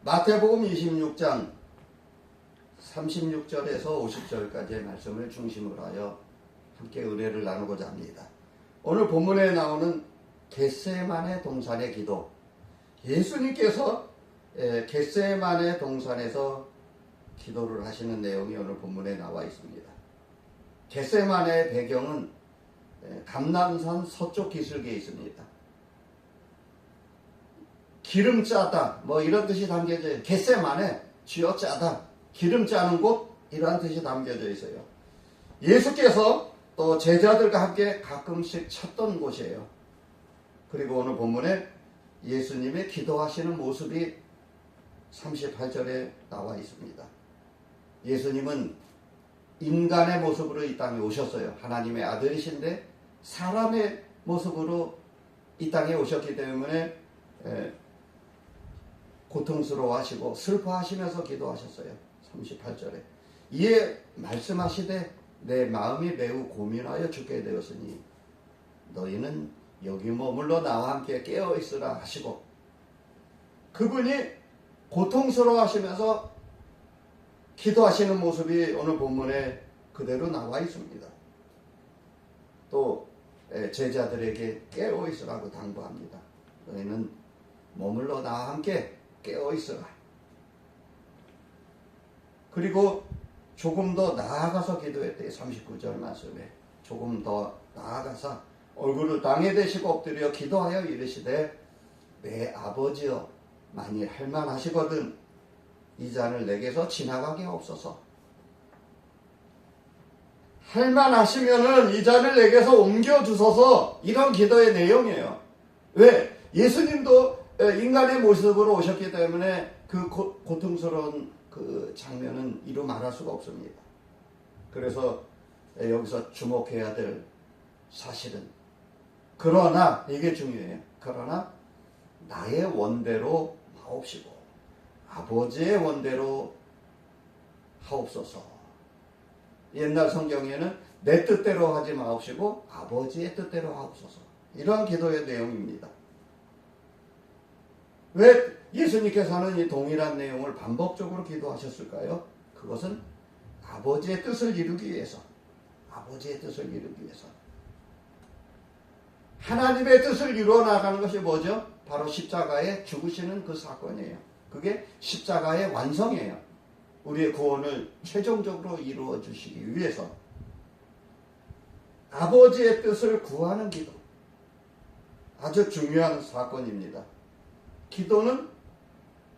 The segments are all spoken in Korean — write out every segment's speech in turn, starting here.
마태복음 26장 36절에서 50절까지의 말씀을 중심으로 하여 함께 은혜를 나누고자 합니다. 오늘 본문에 나오는 겟세마네 동산의 기도, 예수님께서 겟세마네 동산에서 기도를 하시는 내용이 오늘 본문에 나와 있습니다. 겟세마네의 배경은 감람산 서쪽 기슭에 있습니다. 기름 짜다 뭐 이런 뜻이 담겨져 있어요. 겟세마네 쥐어 짜다, 기름 짜는 곳, 이러한 뜻이 담겨져 있어요. 예수께서 또 제자들과 함께 가끔씩 찾던 곳이에요. 그리고 오늘 본문에 예수님의 기도하시는 모습이 38절에 나와 있습니다. 예수님은 인간의 모습으로 이 땅에 오셨어요. 하나님의 아들이신데 사람의 모습으로 이 땅에 오셨기 때문에 고통스러워하시고 슬퍼하시면서 기도하셨어요. 38절에 이에 말씀하시되 내 마음이 매우 고민하여 죽게 되었으니 너희는 여기 머물러 나와 함께 깨어있으라 하시고, 그분이 고통스러워하시면서 기도하시는 모습이 오늘 본문에 그대로 나와 있습니다. 또 제자들에게 깨어있으라고 당부합니다. 너희는 머물러 나와 함께 깨어있으라. 그리고 조금 더 나아가서 기도했대요. 39절 말씀에 조금 더 나아가서 얼굴을 땅에 대시고 엎드려 기도하여 이르시되 내 아버지여 만일 할만하시거든 이 잔을 내게서 지나가게 없소서. 할만하시면은 이 잔을 내게서 옮겨주소서, 이런 기도의 내용이에요. 왜? 예수님도 인간의 모습으로 오셨기 때문에 그 고통스러운 그 장면은 이루 말할 수가 없습니다. 그래서 여기서 주목해야 될 사실은, 그러나 이게 중요해요. 그러나 나의 원대로 하옵시고 아버지의 원대로 하옵소서. 옛날 성경에는 내 뜻대로 하지 마옵시고 아버지의 뜻대로 하옵소서, 이러한 기도의 내용입니다. 왜 예수님께서는 이 동일한 내용을 반복적으로 기도하셨을까요? 그것은 아버지의 뜻을 이루기 위해서, 아버지의 뜻을 이루기 위해서. 하나님의 뜻을 이루어 나가는 것이 뭐죠? 바로 십자가에 죽으시는 그 사건이에요. 그게 십자가의 완성이에요. 우리의 구원을 최종적으로 이루어 주시기 위해서 아버지의 뜻을 구하는 기도, 아주 중요한 사건입니다. 기도는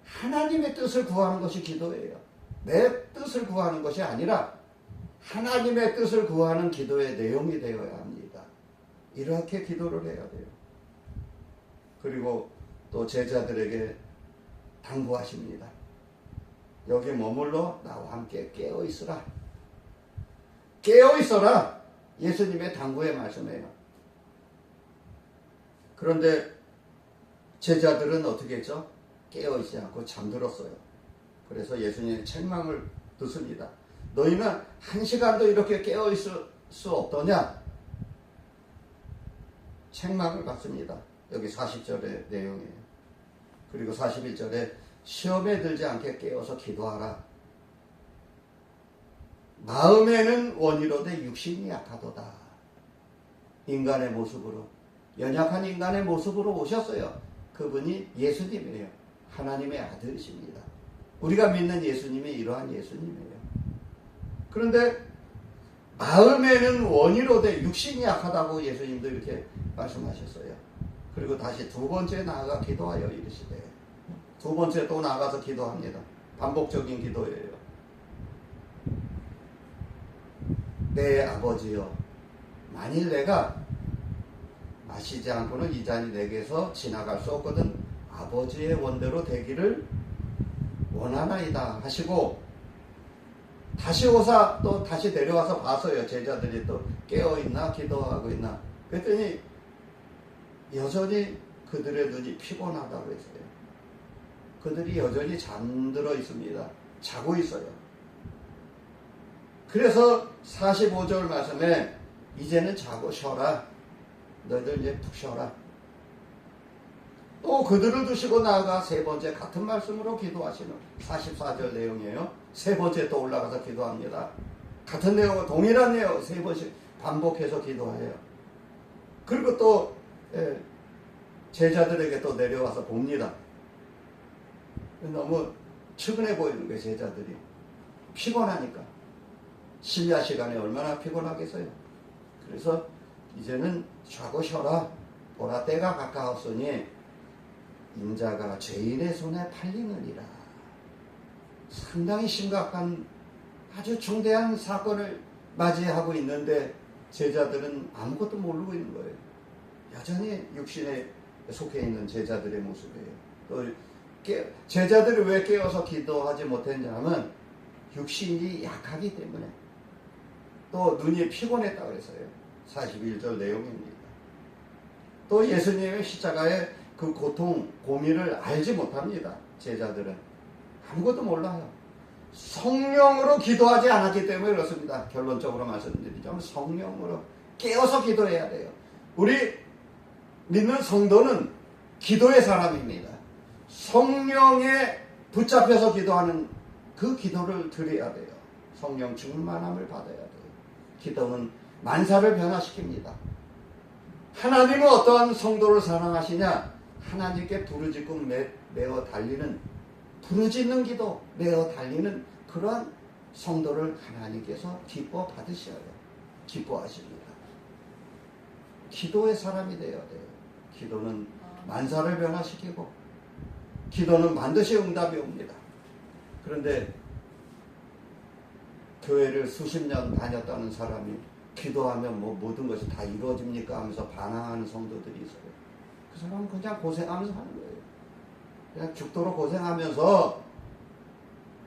하나님의 뜻을 구하는 것이 기도예요. 내 뜻을 구하는 것이 아니라 하나님의 뜻을 구하는 기도의 내용이 되어야 합니다. 이렇게 기도를 해야 돼요. 그리고 또 제자들에게 당부하십니다. 여기 머물러 나와 함께 깨어있으라. 깨어있어라. 예수님의 당부의 말씀이에요. 그런데 제자들은 어떻게 했죠? 깨어있지 않고 잠들었어요. 그래서 예수님의 책망을 듣습니다. 너희는 한 시간도 이렇게 깨어있을 수 없더냐? 책망을 받습니다. 여기 40절의 내용이에요. 그리고 41절에 시험에 들지 않게 깨어서 기도하라. 마음에는 원이로되 육신이 약하도다. 인간의 모습으로, 연약한 인간의 모습으로 오셨어요. 그분이 예수님이에요. 하나님의 아들이십니다. 우리가 믿는 예수님이 이러한 예수님이에요. 그런데 마음에는 원이로되 육신이 약하다고 예수님도 이렇게 말씀하셨어요. 그리고 다시 두 번째 나아가 기도하여 이르시되, 두 번째 또 나아가서 기도합니다. 반복적인 기도예요. 내 아버지여, 만일 내가 마시지 않고는 이 잔이 내게서 지나갈 수 없거든 아버지의 원대로 되기를 원하나이다 하시고, 다시 오사 또 다시 내려와서 봤어요. 제자들이 또 깨어있나 기도하고 있나. 그랬더니 여전히 그들의 눈이 피곤하다고 했어요. 그들이 여전히 잠들어 있습니다. 자고 있어요. 그래서 45절 말씀에 이제는 자고 쉬어라. 너희들 이제 푹 쉬어라. 또 그들을 두시고 나아가 세 번째 같은 말씀으로 기도하시는 44절 내용이에요. 세 번째 또 올라가서 기도합니다. 같은 내용은 동일한 내용 세 번씩 반복해서 기도해요. 그리고 또 제자들에게 또 내려와서 봅니다. 너무 측은해 보이는 거예요. 제자들이 피곤하니까 심야 시간에 얼마나 피곤하겠어요. 그래서 이제는 쉬고 쉬어라. 보라 때가 가까웠으니 인자가 죄인의 손에 팔리느니라. 상당히 심각한 아주 중대한 사건을 맞이하고 있는데 제자들은 아무것도 모르고 있는 거예요. 여전히 육신에 속해 있는 제자들의 모습이에요. 또 제자들이 왜 깨어서 기도하지 못했냐면 육신이 약하기 때문에 또 눈이 피곤했다고 그랬어요. 41절 내용입니다. 또 예수님의 십자가의 그 고통, 고민을 알지 못합니다. 제자들은 아무것도 몰라요. 성령으로 기도하지 않았기 때문에 그렇습니다. 결론적으로 말씀드리자면 성령으로 깨어서 기도해야 돼요. 우리 믿는 성도는 기도의 사람입니다. 성령에 붙잡혀서 기도하는 그 기도를 드려야 돼요. 성령 충만함을 받아야 돼요. 기도는 만사를 변화시킵니다. 하나님은 어떠한 성도를 사랑하시냐? 하나님께 부르짖고 매어 달리는 부르짖는 기도, 매어 달리는 그러한 성도를 하나님께서 기뻐 받으셔요. 기뻐하십니다. 기도의 사람이 되어야 돼요. 기도는 만사를 변화시키고 기도는 반드시 응답이 옵니다. 그런데 교회를 수십 년 다녔다는 사람이 기도하면 뭐 모든 것이 다 이루어집니까 하면서 반항하는 성도들이 있어요. 그 사람은 그냥 고생하면서 하는 거예요. 그냥 죽도록 고생하면서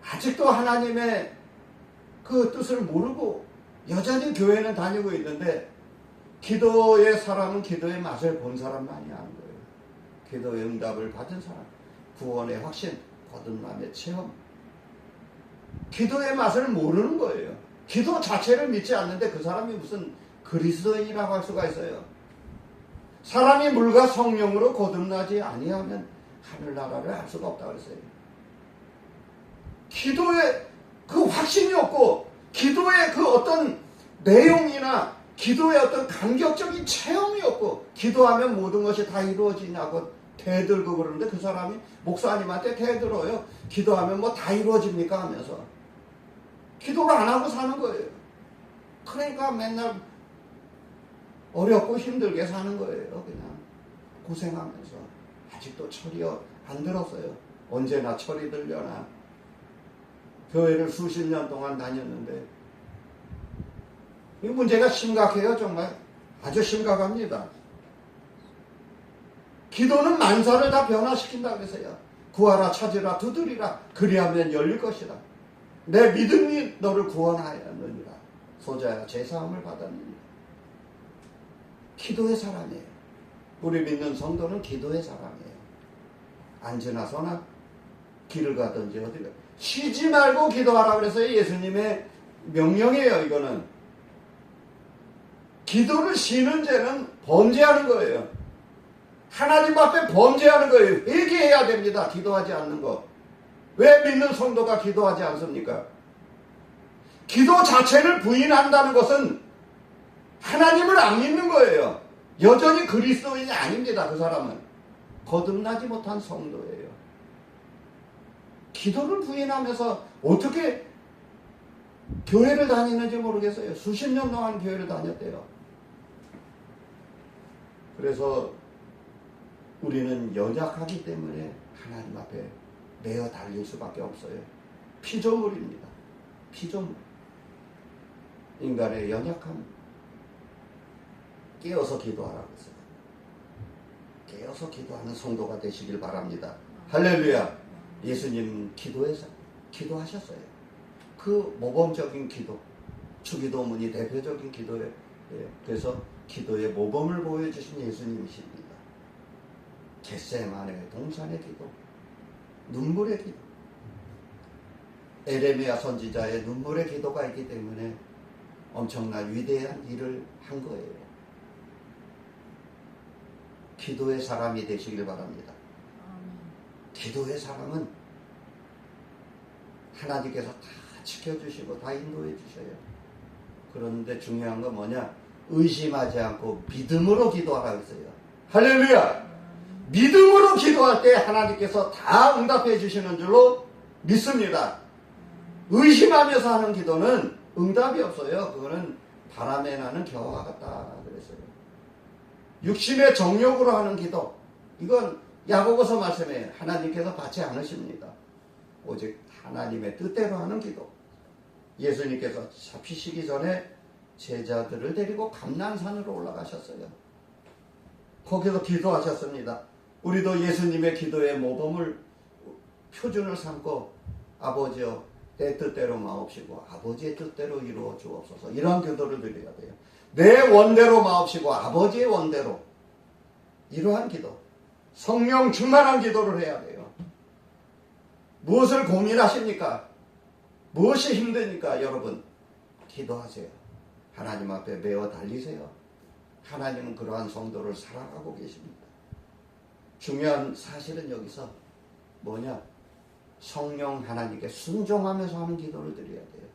아직도 하나님의 그 뜻을 모르고 여전히 교회는 다니고 있는데 기도의 사람은 기도의 맛을 본 사람만이 아는 거예요. 기도의 응답을 받은 사람, 구원의 확신, 거듭남의 체험. 기도의 맛을 모르는 거예요. 기도 자체를 믿지 않는데 그 사람이 무슨 그리스도인이라고 할 수가 있어요. 사람이 물과 성령으로 거듭나지 아니하면 하늘나라를 알 수가 없다고 그랬어요. 기도에 그 확신이 없고 기도의 그 어떤 내용이나 기도의 어떤 감격적인 체험이 없고 기도하면 모든 것이 다 이루어지냐고 대들고 그러는데 그 사람이 목사님한테 대들어요. 기도하면 뭐 다 이루어집니까 하면서 기도를 안 하고 사는 거예요. 그러니까 맨날 어렵고 힘들게 사는 거예요. 그냥 고생하면서 아직도 철이 안 들었어요. 언제나 철이 들려나. 교회를 수십 년 동안 다녔는데 이 문제가 심각해요. 정말 아주 심각합니다. 기도는 만사를 다 변화시킨다 그랬어요. 구하라 찾으라 두드리라 그리하면 열릴 것이다. 내 믿음이 너를 구원하였느니라. 소자야 제사함을 받았느니라. 기도의 사람이에요. 우리 믿는 성도는 기도의 사람이에요. 앉으나 서나 길을 가든지 어디가 쉬지 말고 기도하라 그래서 예수님의 명령이에요. 이거는 기도를 쉬는 죄는 범죄하는 거예요. 하나님 앞에 범죄하는 거예요. 회개해야 됩니다. 기도하지 않는 거. 왜 믿는 성도가 기도하지 않습니까? 기도 자체를 부인한다는 것은 하나님을 안 믿는 거예요. 여전히 그리스도인이 아닙니다. 그 사람은 거듭나지 못한 성도예요. 기도를 부인하면서 어떻게 교회를 다니는지 모르겠어요. 수십 년 동안 교회를 다녔대요. 그래서 우리는 연약하기 때문에 하나님 앞에 매어 달릴 수밖에 없어요. 피조물입니다. 피조물. 인간의 연약함. 깨어서 기도하라고 했어요. 깨어서 기도하는 성도가 되시길 바랍니다. 할렐루야. 예수님 기도하셨어요. 그 모범적인 기도, 주기도문이 대표적인 기도예요. 그래서 기도의 모범을 보여주신 예수님이십니다. 겟세마네 동산의 기도, 눈물의 기도. 에레미야 선지자의 눈물의 기도가 있기 때문에 엄청난 위대한 일을 한 거예요. 기도의 사람이 되시길 바랍니다. 기도의 사람은 하나님께서 다 지켜주시고 다 인도해 주셔요. 그런데 중요한 건 뭐냐? 의심하지 않고 믿음으로 기도하라고 했어요. 할렐루야! 믿음으로 기도할 때 하나님께서 다 응답해 주시는 줄로 믿습니다. 의심하면서 하는 기도는 응답이 없어요. 그거는 바람에 나는 겨와 같다 그랬어요. 육신의 정욕으로 하는 기도, 이건 야고보서 말씀에 하나님께서 받지 않으십니다. 오직 하나님의 뜻대로 하는 기도. 예수님께서 잡히시기 전에 제자들을 데리고 감난산으로 올라가셨어요. 거기서 기도하셨습니다. 우리도 예수님의 기도의 모범을 표준을 삼고 아버지여 내 뜻대로 마옵시고 아버지의 뜻대로 이루어 주옵소서, 이런 기도를 드려야 돼요. 내 원대로 마옵시고 아버지의 원대로, 이러한 기도, 성령 충만한 기도를 해야 돼요. 무엇을 고민하십니까? 무엇이 힘드니까 여러분 기도하세요. 하나님 앞에 매어 달리세요. 하나님은 그러한 성도를 사랑하고 계십니다. 중요한 사실은 여기서 뭐냐? 성령 하나님께 순종하면서 하는 기도를 드려야 돼요.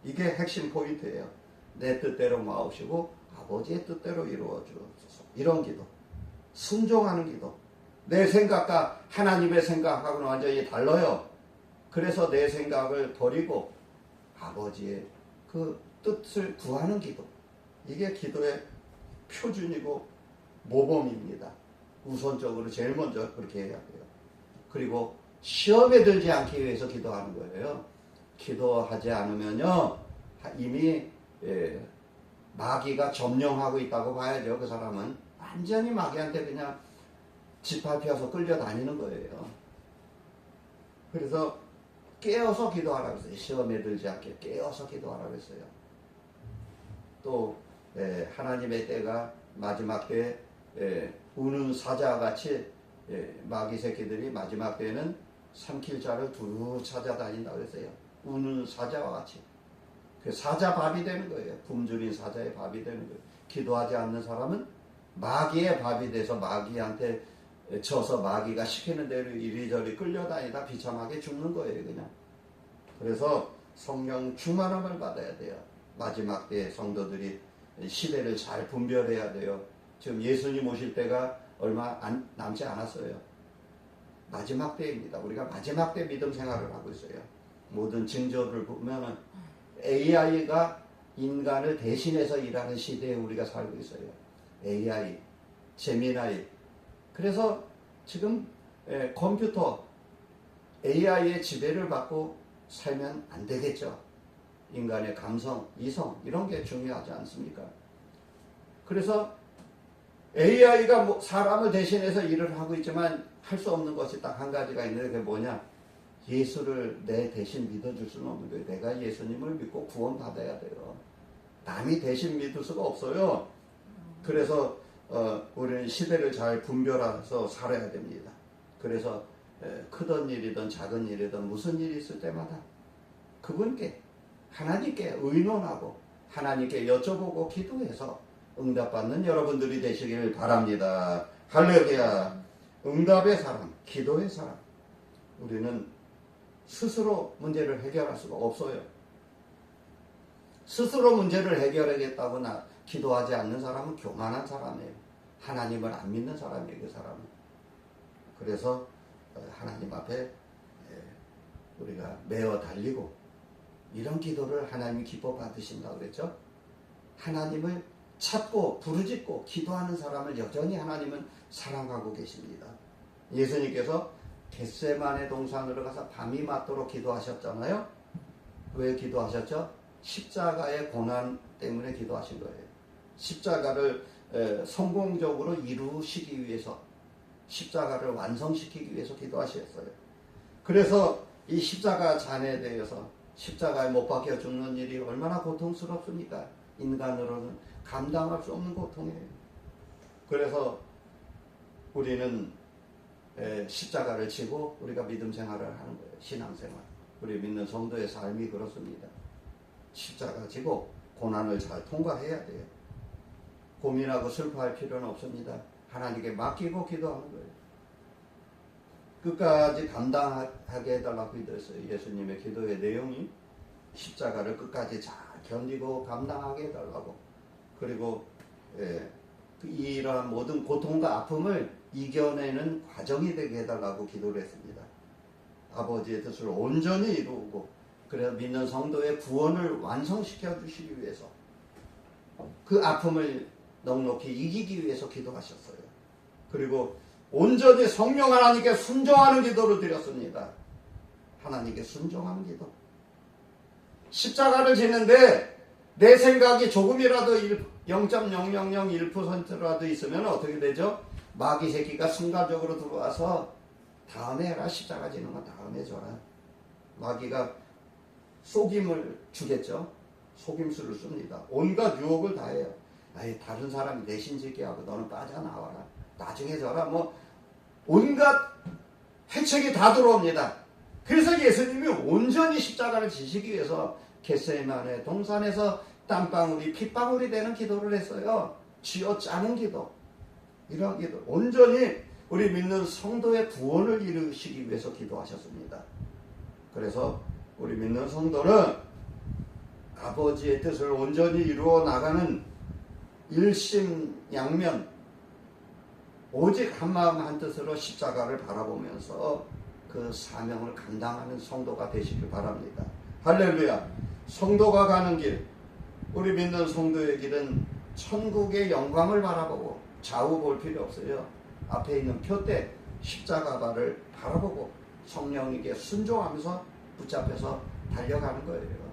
이게 핵심 포인트예요. 내 뜻대로 마옵시고 아버지의 뜻대로 이루어 주옵소서, 이런 기도. 순종하는 기도. 내 생각과 하나님의 생각하고는 완전히 달라요. 그래서 내 생각을 버리고 아버지의 그 뜻을 구하는 기도. 이게 기도의 표준이고 모범입니다. 우선적으로 제일 먼저 그렇게 해야 돼요. 그리고 시험에 들지 않기 위해서 기도하는 거예요. 기도하지 않으면요, 이미 마귀가 점령하고 있다고 봐야죠. 그 사람은 완전히 마귀한테 그냥 짓밟혀서 끌려다니는 거예요. 그래서 깨어서 기도하라고 했어요. 시험에 들지 않게 깨어서 기도하라고 했어요. 또 하나님의 때가 마지막 때에 우는 사자같이 마귀 새끼들이 마지막 때에는 삼킬 자를 두루 찾아다닌다고 했어요. 우는 사자와 같이. 그 사자 밥이 되는 거예요. 굶주린 사자의 밥이 되는 거예요. 기도하지 않는 사람은 마귀의 밥이 돼서 마귀한테 져서 마귀가 시키는 대로 이리저리 끌려다니다 비참하게 죽는 거예요, 그냥. 그래서 성령 충만함을 받아야 돼요. 마지막 때 성도들이 시대를 잘 분별해야 돼요. 지금 예수님 오실 때가 얼마 남지 않았어요. 마지막 때입니다. 우리가 마지막 때 믿음 생활을 하고 있어요. 모든 징조를 보면은 AI가 인간을 대신해서 일하는 시대에 우리가 살고 있어요. AI, 제미나이. 그래서 지금 컴퓨터, AI의 지배를 받고 살면 안 되겠죠. 인간의 감성, 이성, 이런 게 중요하지 않습니까? 그래서 AI가 사람을 대신해서 일을 하고 있지만 할 수 없는 것이 딱 한 가지가 있는데, 그게 뭐냐? 예수를 내 대신 믿어줄 수는 없는 거예요. 내가 예수님을 믿고 구원받아야 돼요. 남이 대신 믿을 수가 없어요. 그래서 우리는 시대를 잘 분별해서 살아야 됩니다. 그래서 크던 일이든 작은 일이든 무슨 일이 있을 때마다 그분께, 하나님께 의논하고 하나님께 여쭤보고 기도해서 응답받는 여러분들이 되시길 바랍니다. 할렐루야. 응답의 사람, 기도의 사람. 우리는 스스로 문제를 해결할 수가 없어요. 스스로 문제를 해결하겠다고 기도하지 않는 사람은 교만한 사람이에요. 하나님을 안 믿는 사람이에요, 그 사람은. 그래서 하나님 앞에 우리가 매어 달리고 이런 기도를 하나님이 기뻐 받으신다고 그랬죠. 하나님을 찾고 부르짖고 기도하는 사람을 여전히 하나님은 사랑하고 계십니다. 예수님께서 겟세마네 동산으로 가서 밤이 맞도록 기도하셨잖아요. 왜 기도하셨죠? 십자가의 고난 때문에 기도하신 거예요. 십자가를 성공적으로 이루시기 위해서, 십자가를 완성시키기 위해서 기도하셨어요. 그래서 이 십자가 잔에 대해서, 십자가에 못 박혀 죽는 일이 얼마나 고통스럽습니까? 인간으로는 감당할 수 없는 고통이에요. 그래서 우리는 십자가를 지고 우리가 믿음 생활을 하는 거예요. 신앙생활. 우리 믿는 성도의 삶이 그렇습니다. 십자가 지고 고난을 잘 통과해야 돼요. 고민하고 슬퍼할 필요는 없습니다. 하나님께 맡기고 기도하는 거예요. 끝까지 감당하게 해달라고 기도했어요. 예수님의 기도의 내용이 십자가를 끝까지 잘 견디고 감당하게 해달라고. 그리고 이러한 모든 고통과 아픔을 이겨내는 과정이 되게 해달라고 기도를 했습니다. 아버지의 뜻을 온전히 이루고 그래서 믿는 성도의 구원을 완성시켜 주시기 위해서 그 아픔을 넉넉히 이기기 위해서 기도하셨어요. 그리고 온전히 성령 하나님께 순종하는 기도를 드렸습니다. 하나님께 순종하는 기도. 십자가를 지는데 내 생각이 조금이라도 0.0001%라도 있으면 어떻게 되죠? 마귀 새끼가 순간적으로 들어와서 다음에 해라, 십자가 지는 건 다음에 줘라. 마귀가 속임을 주겠죠. 속임수를 씁니다. 온갖 유혹을 다 해요. 아이, 다른 사람이 대신 짓게 하고 너는 빠져나와라. 나중에 줘라. 뭐 온갖 해책이 다 들어옵니다. 그래서 예수님이 온전히 십자가를 지시기 위해서 겟세마네 동산에서 땀방울이 핏방울이 되는 기도를 했어요. 쥐어짜는 기도. 이런 기도. 온전히 우리 믿는 성도의 구원을 이루시기 위해서 기도하셨습니다. 그래서 우리 믿는 성도는 아버지의 뜻을 온전히 이루어 나가는 일심양면 오직 한마음 한뜻으로 십자가를 바라보면서 그 사명을 감당하는 성도가 되시길 바랍니다. 할렐루야. 성도가 가는 길, 우리 믿는 성도의 길은 천국의 영광을 바라보고 좌우 볼 필요 없어요. 앞에 있는 표대 십자가를 바라보고 성령님께 순종하면서 붙잡혀서 달려가는 거예요.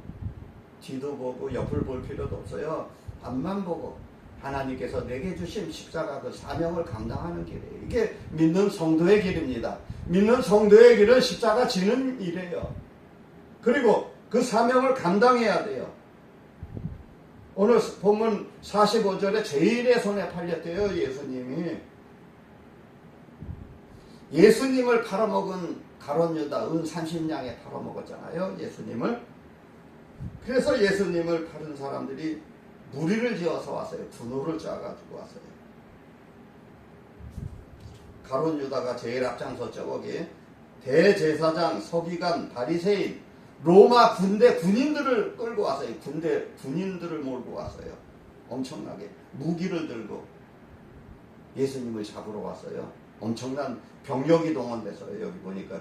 뒤도 보고 옆을 볼 필요도 없어요. 앞만 보고 하나님께서 내게 주신 십자가 그 사명을 감당하는 길이에요. 이게 믿는 성도의 길입니다. 믿는 성도의 길은 십자가 지는 일이에요. 그리고 그 사명을 감당해야 돼요. 오늘 본문 45절에 제일의 손에 팔렸대요. 예수님이. 예수님을 팔아먹은 가룟 유다 은 30냥에 팔아먹었잖아요. 예수님을. 그래서 예수님을 파는 사람들이 무리를 지어서 왔어요. 분노를 짜가지고 왔어요. 가룟 유다가 제일 앞장섰죠. 거기 대제사장, 서기관, 바리새인, 로마 군대 군인들을 끌고 왔어요. 군인들을 몰고 왔어요. 엄청나게 무기를 들고 예수님을 잡으러 왔어요. 엄청난 병력이 동원돼서요. 여기 보니까.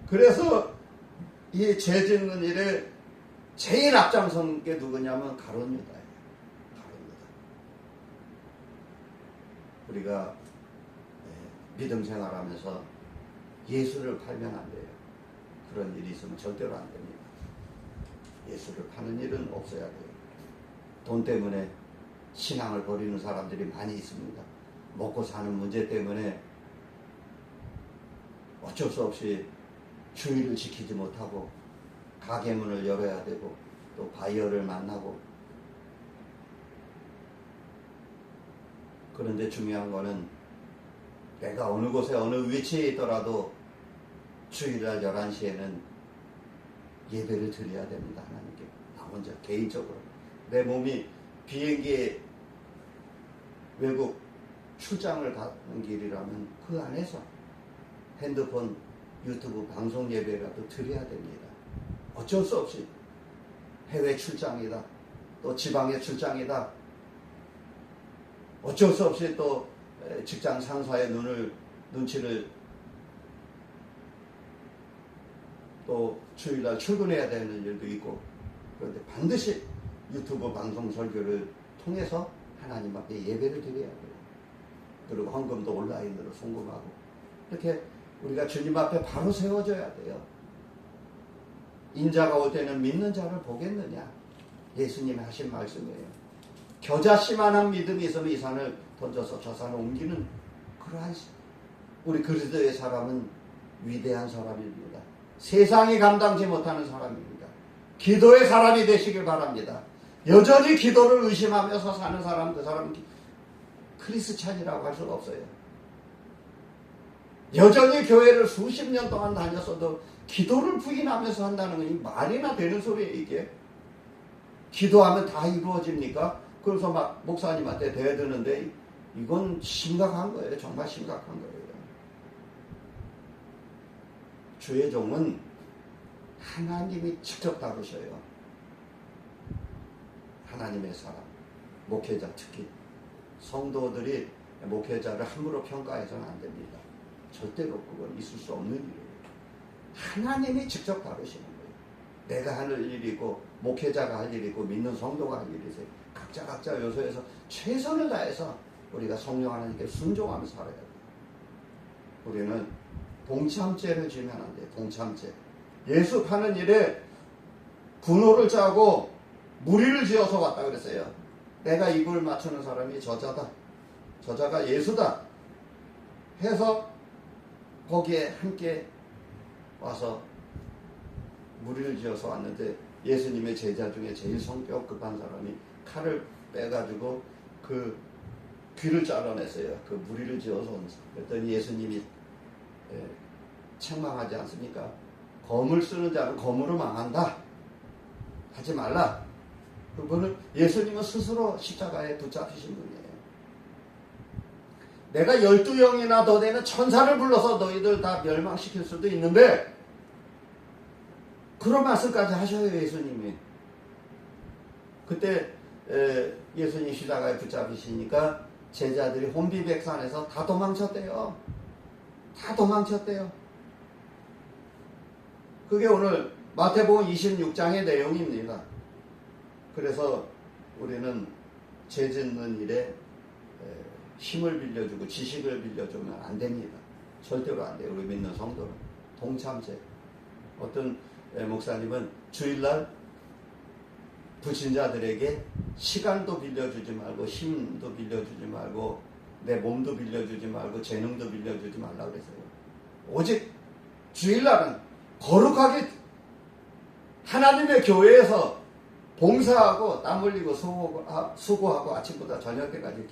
그래서 이 죄 짓는 일에 제일 앞장선 게 누구냐면 가룟 유다예요. 가룟 유다. 우리가 믿음 생활하면서 예수를 팔면 안 돼요. 그런 일이 있으면 절대로 안 됩니다. 예수를 파는 일은 없어야 돼요. 돈 때문에 신앙을 버리는 사람들이 많이 있습니다. 먹고 사는 문제 때문에 어쩔 수 없이 주의를 지키지 못하고 가게 문을 열어야 되고 또 바이어를 만나고. 그런데 중요한 거는 내가 어느 곳에 어느 위치에 있더라도 주일날 11시에는 예배를 드려야 됩니다. 하나님께. 나 혼자 개인적으로. 내 몸이 비행기에 외국 출장을 가는 길이라면 그 안에서 핸드폰, 유튜브 방송 예배라도 드려야 됩니다. 어쩔 수 없이 해외 출장이다. 또 지방에 출장이다. 어쩔 수 없이 또 직장 상사의 눈치를 또 주일날 출근해야 되는 일도 있고. 그런데 반드시 유튜브 방송 설교를 통해서 하나님 앞에 예배를 드려야 돼요. 그리고 헌금도 온라인으로 송금하고. 이렇게 우리가 주님 앞에 바로 세워져야 돼요. 인자가 올 때는 믿는 자를 보겠느냐. 예수님이 하신 말씀이에요. 겨자씨만한 믿음이 있으면 이 산을 던져서 저 산을 옮기는 그러한 우리 그리스도의 사람은 위대한 사람입니다. 세상이 감당지 못하는 사람입니다. 기도의 사람이 되시길 바랍니다. 여전히 기도를 의심하면서 사는 사람, 그 사람은 크리스찬이라고 할 수가 없어요. 여전히 교회를 수십 년 동안 다녔어도 기도를 부인하면서 한다는 건 말이나 되는 소리예요. 이게 기도하면 다 이루어집니까? 그래서 막 목사님한테 대드는데 이건 심각한 거예요. 정말 심각한 거예요. 주의 종은 하나님이 직접 다루셔요. 하나님의 사람, 목회자 특히 성도들이 목회자를 함부로 평가해서는 안 됩니다. 절대로 그건 있을 수 없는 일이에요. 하나님이 직접 다루시는 거예요. 내가 할 일이고 목회자가 할 일이고 믿는 성도가 할 일이세요. 각자 요소에서 최선을 다해서 우리가 성령 하나님께 순종하면서 살아야 돼요. 우리는 동참죄를 지으면 안 돼요. 동참죄. 예수 파는 일에 분호를 짜고 무리를 지어서 왔다 그랬어요. 내가 입을 맞추는 사람이 저자다. 저자가 예수다. 해서 거기에 함께 와서 무리를 지어서 왔는데 예수님의 제자 중에 제일 성격 급한 사람이 칼을 빼가지고 그 귀를 잘라냈어요. 그 무리를 지어서 온 사람. 그랬더니 예수님이 책망하지 않습니까? 검을 쓰는 자는 검으로 망한다. 하지 말라. 그분은 예수님은 스스로 십자가에 붙잡히신 분이에요. 내가 12영이나 더 되는 천사를 불러서 너희들 다 멸망시킬 수도 있는데 그런 말씀까지 하셔요. 예수님이. 그때 예수님 십자가에 붙잡히시니까 제자들이 혼비백산해서 다 도망쳤대요. 다 도망쳤대요. 그게 오늘 마태복음 26장의 내용입니다. 그래서 우리는 죄 짓는 일에 힘을 빌려주고 지식을 빌려주면 안 됩니다. 절대로 안 돼요. 우리 믿는 성도는. 동참죄. 어떤 목사님은 주일날 불신자들에게 시간도 빌려주지 말고 힘도 빌려주지 말고 내 몸도 빌려주지 말고 재능도 빌려주지 말라고 그랬어요. 오직 주일날은 거룩하게 하나님의 교회에서 봉사하고 땀 흘리고 수고하고 아침부터 저녁때까지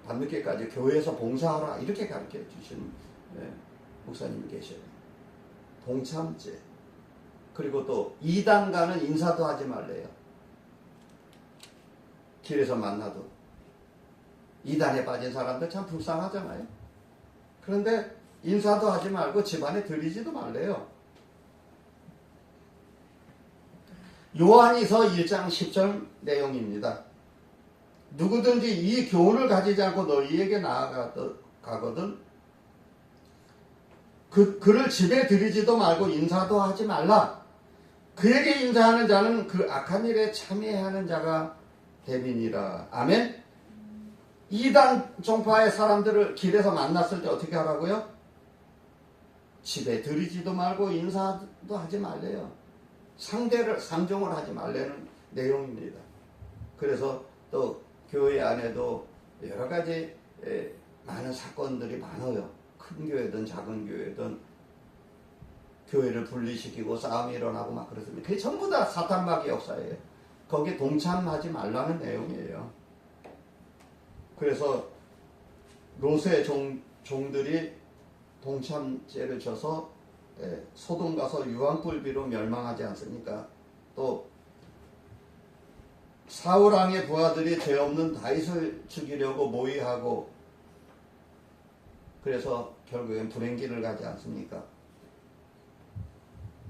밤늦게까지 교회에서 봉사하라 이렇게 가르쳐 주시는 목사님이 계셔요. 동참죄. 그리고 또 이단과는 인사도 하지 말래요. 길에서 만나도 이단에 빠진 사람들 참 불쌍하잖아요. 그런데 인사도 하지 말고 집안에 들이지도 말래요. 요한이서 1장 10절 내용입니다. 누구든지 이 교훈을 가지지 않고 너희에게 나아가거든 그를 집에 들이지도 말고 인사도 하지 말라. 그에게 인사하는 자는 그 악한 일에 참여하는 자가 됨이니라. 아멘. 이단 종파의 사람들을 길에서 만났을 때 어떻게 하라고요? 집에 들이지도 말고 인사도 하지 말래요. 상대를 상종을 하지 말라는 내용입니다. 그래서 또 교회 안에도 여러 가지 많은 사건들이 많아요. 큰 교회든 작은 교회든 교회를 분리시키고 싸움이 일어나고 막 그렇습니다. 그게 전부 다 사탄마귀 역사예요. 거기에 동참하지 말라는 내용이에요. 그래서 롯의 종들이 동참죄를 져서 소돔 가서 유황불비로 멸망하지 않습니까? 또 사울왕의 부하들이 죄 없는 다윗을 죽이려고 모의하고 그래서 결국엔 불행길을 가지 않습니까?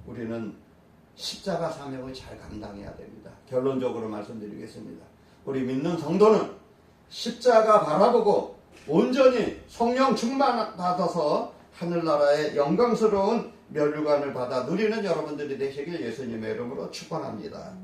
우리는 십자가 사명을 잘 감당해야 됩니다. 결론적으로 말씀드리겠습니다. 우리 믿는 성도는 십자가 바라보고 온전히 성령 충만 받아서 하늘나라의 영광스러운 면류관을 받아 누리는 여러분들이 되시길 예수님의 이름으로 축원합니다.